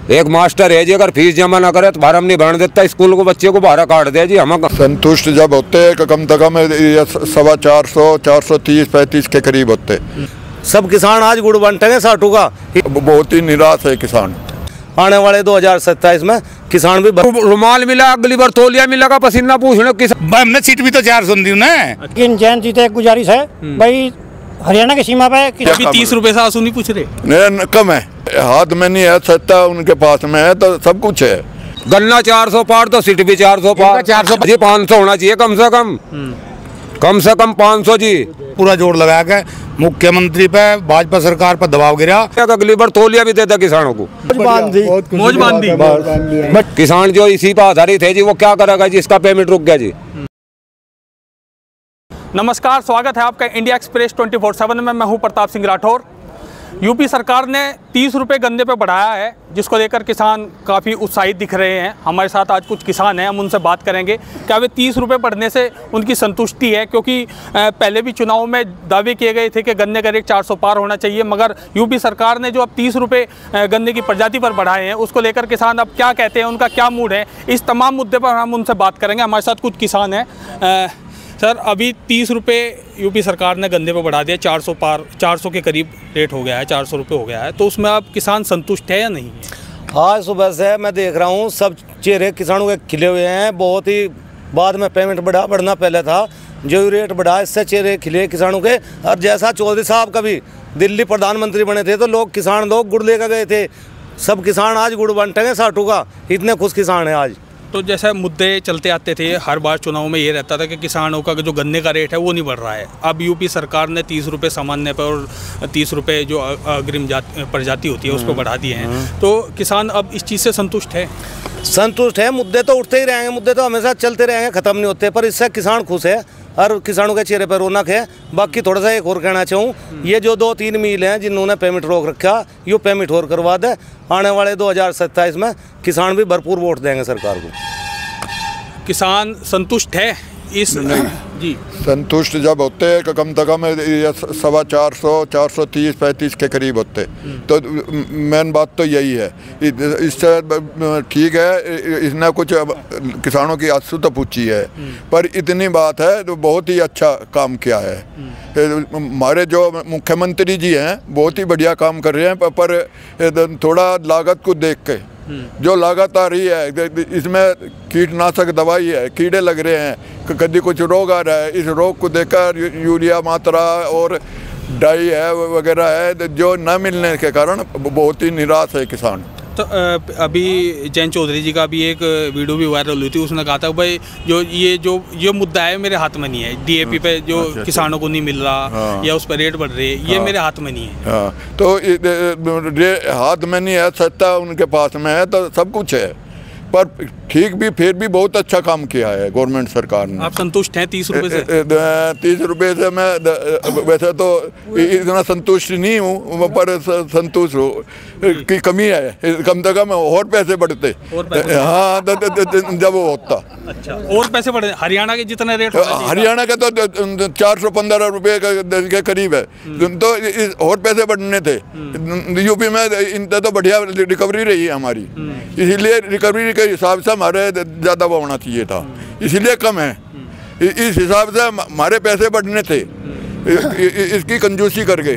एक मास्टर है जी, अगर फीस जमा ना करे तो बाहर हम नहीं भरने देता, स्कूल को बच्चे को बाहर काट दे जी। हम संतुष्ट जब होते हैं कम से कम 450, 430, 35 के करीब होते। सब किसान आज गुड़ बांटेंगे साटू का। बहुत ही निराश है किसान। आने वाले 2027 में किसान भी रुमाल मिला, अगली बार तौलिया मिलेगा, पसीना पूछने किसान। हमने सीट भी तो 400 दी ना। लेकिन जैन जी एक गुजारिश है भाई, हरियाणा की सीमा पे अभी 30 रुपए से आंसू नहीं पूछ रहे। नहीं, कम है, हाथ में नहीं है, सत्ता उनके पास में है तो सब कुछ है। गन्ना 400 पार तो सीट भी 400 पार, 400 जी 500 होना चाहिए कम से कम 500 जी। पूरा जोर लगा के मुख्यमंत्री पे, भाजपा सरकार पर दबाव गिरा। अगली बार तौलिया भी देता किसानों को, मौज बांधी। किसान जो इसी पर आधारित है जी, वो क्या करेगा जी, इसका पेमेंट रुक गया जी। नमस्कार, स्वागत है आपका इंडिया एक्सप्रेस 24/7 में। मैं हूं प्रताप सिंह राठौर। यूपी सरकार ने 30 रुपये गन्ने पे बढ़ाया है, जिसको लेकर किसान काफ़ी उत्साहित दिख रहे हैं। हमारे साथ आज कुछ किसान हैं, हम उनसे बात करेंगे क्या वे 30 रुपये बढ़ने से उनकी संतुष्टि है, क्योंकि पहले भी चुनाव में दावे किए गए थे कि गन्ने का रेट 400 पार होना चाहिए, मगर यूपी सरकार ने जो अब 30 रुपये गन्ने की प्रजाति पर बढ़ाए हैं, उसको लेकर किसान अब क्या कहते हैं, उनका क्या मूड है, इस तमाम मुद्दे पर हम उनसे बात करेंगे। हमारे साथ कुछ किसान हैं। सर, अभी 30 रुपये यूपी सरकार ने गन्ने पे बढ़ा दिया, 400 पार, 400 के करीब रेट हो गया है, 400 रुपये हो गया है, तो उसमें आप किसान संतुष्ट है या नहीं है? आज सुबह से मैं देख रहा हूँ सब चेहरे किसानों के खिले हुए हैं। बहुत ही बाद में पेमेंट बढ़ना पहले था, जो रेट बढ़ा इससे चेहरे खिले किसानों के। और जैसा चौधरी साहब कभी दिल्ली प्रधानमंत्री बने थे तो किसान लोग गुड़ लेकर गए थे। सब किसान आज गुड़ बांटेंगे साटू का, इतने खुश किसान हैं आज। तो जैसे मुद्दे चलते आते थे हर बार चुनाव में, ये रहता था कि किसानों का जो गन्ने का रेट है वो नहीं बढ़ रहा है। अब यूपी सरकार ने 30 रुपये सामान्य पर और 30 रुपये जो अग्रिम प्रजाति होती है उस पर बढ़ा दिए हैं, तो किसान अब इस चीज़ से संतुष्ट है? संतुष्ट है। मुद्दे तो उठते ही रहेंगे, मुद्दे तो हमेशा चलते रहेंगे, ख़त्म नहीं होते, पर इससे किसान खुश है और किसानों के चेहरे पर रौनक है। बाकी थोड़ा सा एक और कहना चाहूँ, ये जो 2-3 मिल हैं जिन्होंने पेमेंट रोक रखा, ये पेमेंट और करवा दे। आने वाले 2027 में किसान भी भरपूर वोट देंगे सरकार को। किसान संतुष्ट है इस जी? संतुष्ट जब होते हैं कम से कम 450, 430, 35 के करीब होते, तो मेन बात तो यही है। इससे ठीक है, इसने कुछ किसानों की आंसू तो पूछी है, पर इतनी बात है तो बहुत ही अच्छा काम किया है। हमारे जो मुख्यमंत्री जी हैं बहुत ही बढ़िया काम कर रहे हैं, पर थोड़ा लागत को देख के जो लागत आ रही है, इसमें कीटनाशक दवाई है, कीड़े लग रहे हैं, कभी कुछ रोग आ रहा है, इस रोग को देखकर यूरिया मात्रा और डाई है वगैरह है, जो न मिलने के कारण बहुत ही निराश है किसान। तो अभी जैन चौधरी जी का भी एक वीडियो भी वायरल हुई थी, उसने कहा था भाई जो मुद्दा है मेरे हाथ में नहीं है, डीएपी पे जो किसानों को नहीं मिल रहा या उस पर रेट बढ़ रही है, ये मेरे हाथ में नहीं है। तो हाथ में नहीं है, सत्ता उनके पास में है तो सब कुछ है, पर ठीक भी फिर भी बहुत अच्छा काम किया है गवर्नमेंट सरकार ने। आप संतुष्ट हैं 30 रुपये से? 30 रुपये से मैं वैसे तो इतना संतुष्ट नहीं हूँ, पर संतुष्ट हूँ की कमी है, कम से कम और पैसे बढ़ते। हाँ, जब वो होता। अच्छा, और पैसे बढ़े? हरियाणा के जितने रेट, हरियाणा का तो 415 रुपये के करीब है, तो और पैसे बढ़ने थे। यूपी में इनसे तो बढ़िया रिकवरी रही है हमारी, इसीलिए रिकवरी के हिसाब से हमारे ज़्यादा वो होना चाहिए था, इसीलिए कम है। इस हिसाब से हमारे पैसे बढ़ने थे, इसकी कंजूसी करके।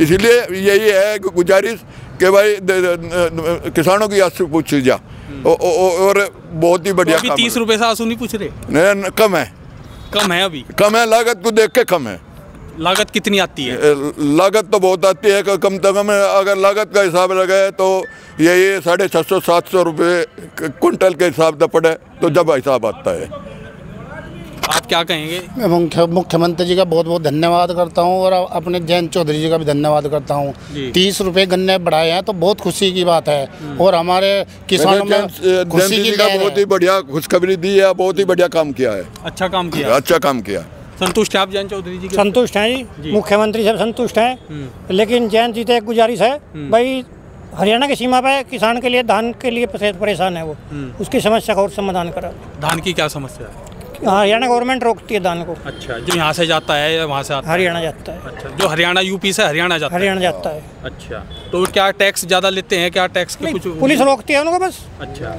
इसीलिए यही है गुजारिश कि भाई किसानों की आंसू पूछी जा, और बहुत ही बढ़िया। अभी 30 रुपये से आंसू नहीं पूछ रहे? नहीं, कम है, कम है, अभी कम है, लागत को देख के कम है। लागत कितनी आती है? लागत तो बहुत आती है, कम से कम अगर लागत का हिसाब लगाए तो यही 650-700 रुपये क्विंटल के हिसाब से पड़े, तो जब हिसाब आता है। आप क्या कहेंगे? मैं मुख्यमंत्री जी का बहुत बहुत धन्यवाद करता हूं, और अपने जैन चौधरी जी का भी धन्यवाद करता हूं। 30 रुपये गन्ने बढ़ाए हैं तो बहुत खुशी की बात है, और हमारे किसानों में खुशी की लहर है। बहुत ही बढ़िया खुशखबरी दी है, बहुत ही बढ़िया काम किया है, अच्छा काम किया, अच्छा काम किया। संतुष्ट है आप जैन चौधरी जी? संतुष्ट हैं जी, मुख्यमंत्री सब संतुष्ट हैं। लेकिन जैन जी एक गुजारिश है भाई, हरियाणा की सीमा पे किसान के लिए धान के लिए परेशान है वो, उसकी समस्या का और समाधान करा। धान की क्या समस्या है? हरियाणा गवर्नमेंट रोकती है दान को। अच्छा, जो यहाँ से जाता है या वहाँ से आता है? हरियाणा जाता है। अच्छा, जो हरियाणा यूपी से हरियाणा जाता है? हरियाणा जाता है। अच्छा, तो क्या टैक्स ज़्यादा लेते हैं? क्या टैक्स के कुछ? पुलिस रोकती है उनको बस। अच्छा,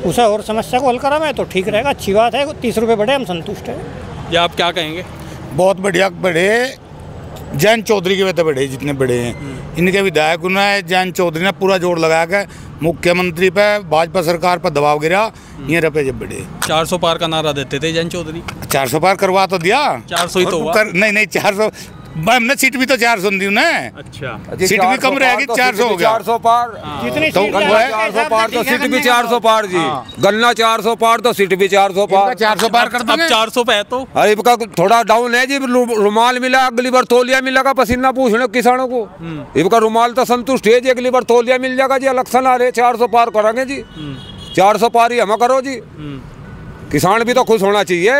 उसे और समस्या को हल करा मैं तो ठीक रहेगा, अच्छी बात है। 30 रुपये बढ़े, हम संतुष्ट हैं। या आप क्या कहेंगे? बहुत बढ़िया बढ़े। जयंत चौधरी के वजह बढ़े जितने बढ़े हैं। इनके विधायक ने जयंत चौधरी ने पूरा जोर लगाया कि मुख्यमंत्री पे भाजपा सरकार पर दबाव गिरा, ये रुपये जब बढ़े। 400 पार का नारा देते थे जयंत चौधरी। 400 पार करवा तो दिया, 400 ही तो हुआ। नहीं 400 हमने सीट भी तो 400 दी उन्हें। अच्छा, सीट भी कम रहेगी, 400 हो गया। 400 पार जितनी तो सीट वो है, है 400 पार तो सीट भी 400 पार जी। गन्ना 400 पार तो सीट भी 400 पार। 400 पार कर अब देंगे। 400 पे है तो अरे इनका थोड़ा डाउन है जी। रुमाल मिला, अगली बार तौलिया मिलेगा, पसीना पूछने किसानों को। इनका रुमाल तो संतुष्ट है जी, अगली बार तौलिया मिल जाएगा जी। इलेक्शन आ रहे, 400 पार करेंगे जी। 400 पार ही हम करो जी। किसान भी तो खुश होना चाहिए,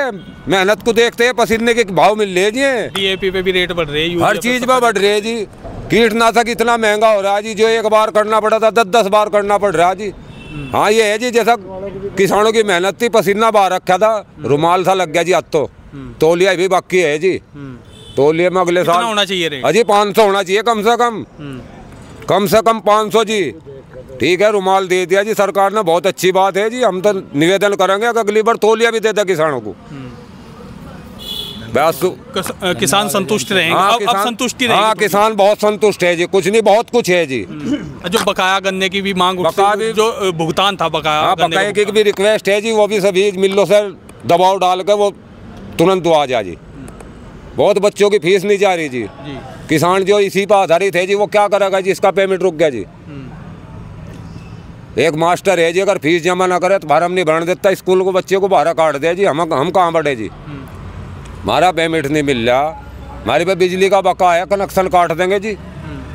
मेहनत को देखते हैं, पसीने के भाव मिल रहे जी। DAP पे भी रेट बढ़ रहे हैं, हर चीज पे बढ़ रही है जी। कीटनाशक इतना महंगा हो रहा है जी, जो एक बार करना पड़ा था 10-10 बार करना पड़ रहा है जी। हाँ ये है जी, जैसा किसानों की मेहनत थी, पसीना बाहर रखा था, रुमाल सा लग गया जी। अब तो तौलिया भी बाकी है जी। तौलिया में अगले साल होना चाहिए रेट? अजी 500 होना चाहिए कम से कम 500 जी। ठीक है, रुमाल दे दिया जी सरकार ने, बहुत अच्छी बात है जी। हम तो निवेदन करेंगे कि अगली बार तौलिया भी दे दे किसानों को। बस किसान संतुष्ट रहेंगे। अब संतुष्टि रहेगी। हाँ, किसान बहुत संतुष्ट है जी। कुछ नहीं, बहुत कुछ है जी। जो बकाया गन्ने की भी मांग, जो भुगतान था बकाया, बकाया की भी रिक्वेस्ट है जी। वो भी सभी मिलों से दबाव डाल कर वो तुरंत आ जाए जी। बहुत बच्चों की फीस नहीं जा रही जी। किसान जो इसी पर आधारित है जी, वो क्या करेगा जी? इसका पेमेंट रुक गया जी। एक मास्टर है जी, अगर फीस जमा ना करे तो बाहर हम नहीं भरने देता स्कूल को, बच्चे को बाहर काट दे जी। हम कहाँ बढ़े जी? हमारा पेमेंट नहीं मिल रहा, हमारे पे बिजली का बका है, कनेक्शन काट देंगे जी।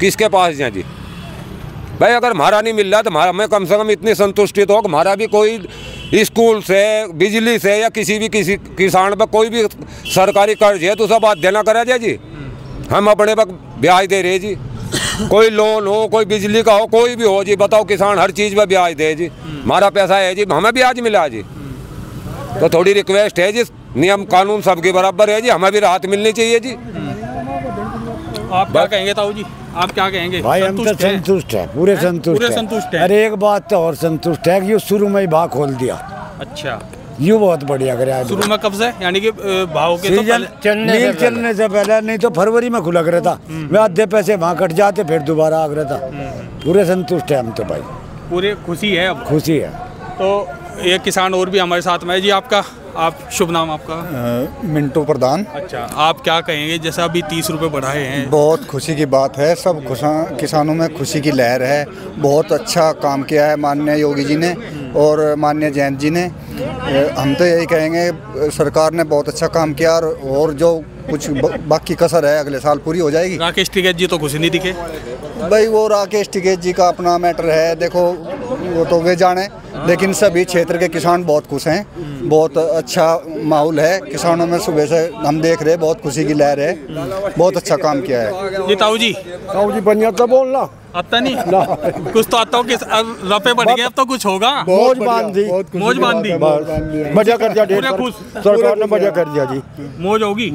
किसके पास जाए जी? भाई अगर हमारा नहीं मिल रहा तो हमें कम से कम इतनी संतुष्टि तो हो कि हमारा भी कोई स्कूल से, बिजली से या किसी किसान पर कोई भी सरकारी कर्ज है तो सब बात देना करा जाए जी। हम अपने पर ब्याज दे रहे जी। कोई लोन हो, कोई बिजली का हो, कोई भी हो जी, बताओ किसान हर चीज़ पर ब्याज दे जी। हमारा पैसा है जी, हमें ब्याज मिला जी। तो थोड़ी रिक्वेस्ट है जी, नियम कानून सबके बराबर है जी, हमें भी राहत मिलनी चाहिए जी। आप क्या कहेंगे ताऊ जी? आप क्या कहेंगे? भाई हम तो संतुष्ट है, पूरे संतुष्ट है। अरे एक बात तो और संतुष्ट है कि ये शुरू में ही भाव खोल दिया। अच्छा, ये बहुत बढ़िया कराया। शुरू में कब से? यानी कि भाव के सीजन चलने से पहले, नहीं तो फरवरी में खुला कर था। मैं आधे पैसे वहाँ कट जाते, फिर दोबारा आ रहा था। पूरे संतुष्ट है हम तो भाई, पूरे खुशी है। अब खुशी है। तो एक किसान और भी हमारे साथ में है जी। आपका शुभ नाम आपका? मिंटू प्रधान। अच्छा, आप क्या कहेंगे? जैसे अभी 30 रुपये बढ़ाए हैं, बहुत खुशी की बात है। सब किसानों में खुशी की लहर है। बहुत अच्छा काम किया है माननीय योगी जी ने और माननीय जयंत जी ने। हम तो यही कहेंगे सरकार ने बहुत अच्छा काम किया और जो कुछ बाकी कसर है अगले साल पूरी हो जाएगी। राकेश टिकैत जी तो खुश नहीं दिखे भाई। वो राकेश टिकैत जी का अपना मैटर है, देखो वो तो वे जाने, लेकिन सभी क्षेत्र के किसान बहुत खुश हैं। बहुत अच्छा माहौल है किसानों में, सुबह से हम देख रहे हैं, बहुत खुशी की लहर है। बहुत अच्छा काम किया है जी। ताऊ जी बढ़िया तो बोलना आता नहीं कुछ तो आता हो कि रुपए बढ़ गए, अब तो कुछ होगा। मौज बांध दी, मजा कर दिया, सरकार ने मजा कर दिया जी। मौज होगी।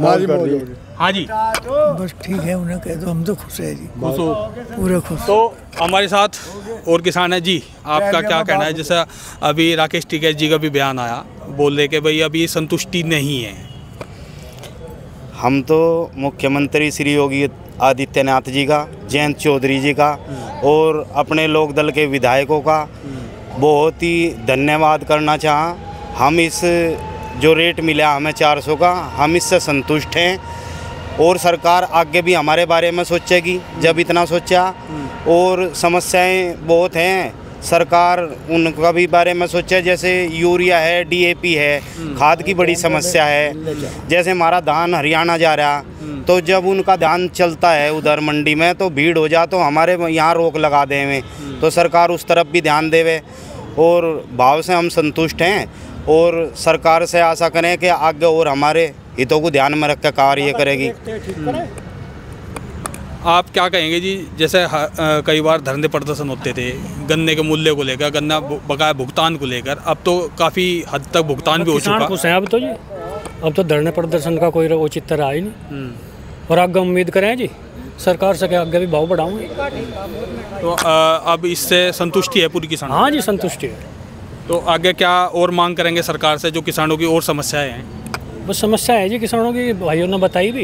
हाँ जी, बस ठीक है, उन्हें कह दो हम तो खुश है जी, खुश हो, पूरे खुश। तो हमारे साथ और किसान है जी। आपका क्या कहना है? जैसा अभी राकेश टिकैत जी का भी बयान आया, बोल रहे कि भाई अभी संतुष्टि नहीं है। हम तो मुख्यमंत्री श्री योगी आदित्यनाथ जी का, जयंत चौधरी जी का और अपने लोक दल के विधायकों का बहुत ही धन्यवाद करना चाहा। हम इस जो रेट मिला हमें 400 का, हम इससे संतुष्ट हैं और सरकार आगे भी हमारे बारे में सोचेगी। जब इतना सोचा और समस्याएं बहुत हैं, सरकार उनका भी बारे में सोचे। जैसे यूरिया है, DAP है, खाद की बड़ी समस्या है। जैसे हमारा धान हरियाणा जा रहा, तो जब उनका धान चलता है उधर मंडी में तो भीड़ हो जा, तो हमारे यहाँ रोक लगा देवे। तो सरकार उस तरफ भी ध्यान देवे और भाव से हम संतुष्ट हैं और सरकार से आशा करें कि आगे और हमारे हितों को ध्यान में रख कर कार्य करेगी। आप क्या कहेंगे जी, जैसे कई बार धरने प्रदर्शन होते थे गन्ने के मूल्य को लेकर, गन्ना बकाया भुगतान को लेकर, अब तो काफ़ी हद तक भुगतान भी हो चुका है। खुश हैं अब तो जी, अब तो धरने प्रदर्शन का कोई औचित्य रहा ही नहीं। और आगे उम्मीद करें जी सरकार से कि आगे भी भाव बढ़ाऊंगे। तो अब इससे संतुष्टि है पूरी किसान? हाँ जी, संतुष्टि है। तो आगे क्या और मांग करेंगे सरकार से, जो किसानों की और समस्याएं हैं? बस समस्या है जी किसानों की, भाइयों ने बताई भी,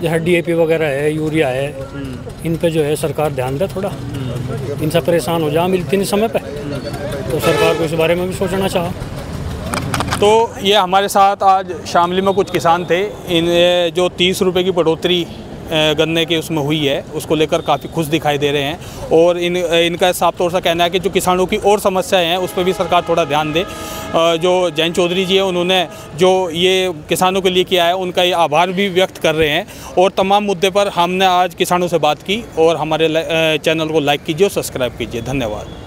जैसे DAP वगैरह है, यूरिया है, इन पे जो है सरकार ध्यान दे थोड़ा। इनसे परेशान हो जा, मिलती नहीं समय पे, तो सरकार को इस बारे में भी सोचना चाहा। तो ये हमारे साथ आज शामली में कुछ किसान थे, इन जो 30 रुपये की बढ़ोतरी गन्ने के उसमें हुई है उसको लेकर काफ़ी खुश दिखाई दे रहे हैं। और इनका साफ तौर से कहना है कि जो किसानों की और समस्याएं हैं उस पर भी सरकार थोड़ा ध्यान दे। जो जयंत चौधरी जी हैं उन्होंने जो ये किसानों के लिए किया है उनका ये आभार भी व्यक्त कर रहे हैं। और तमाम मुद्दे पर हमने आज किसानों से बात की। और हमारे चैनल को लाइक कीजिए और सब्सक्राइब कीजिए। धन्यवाद।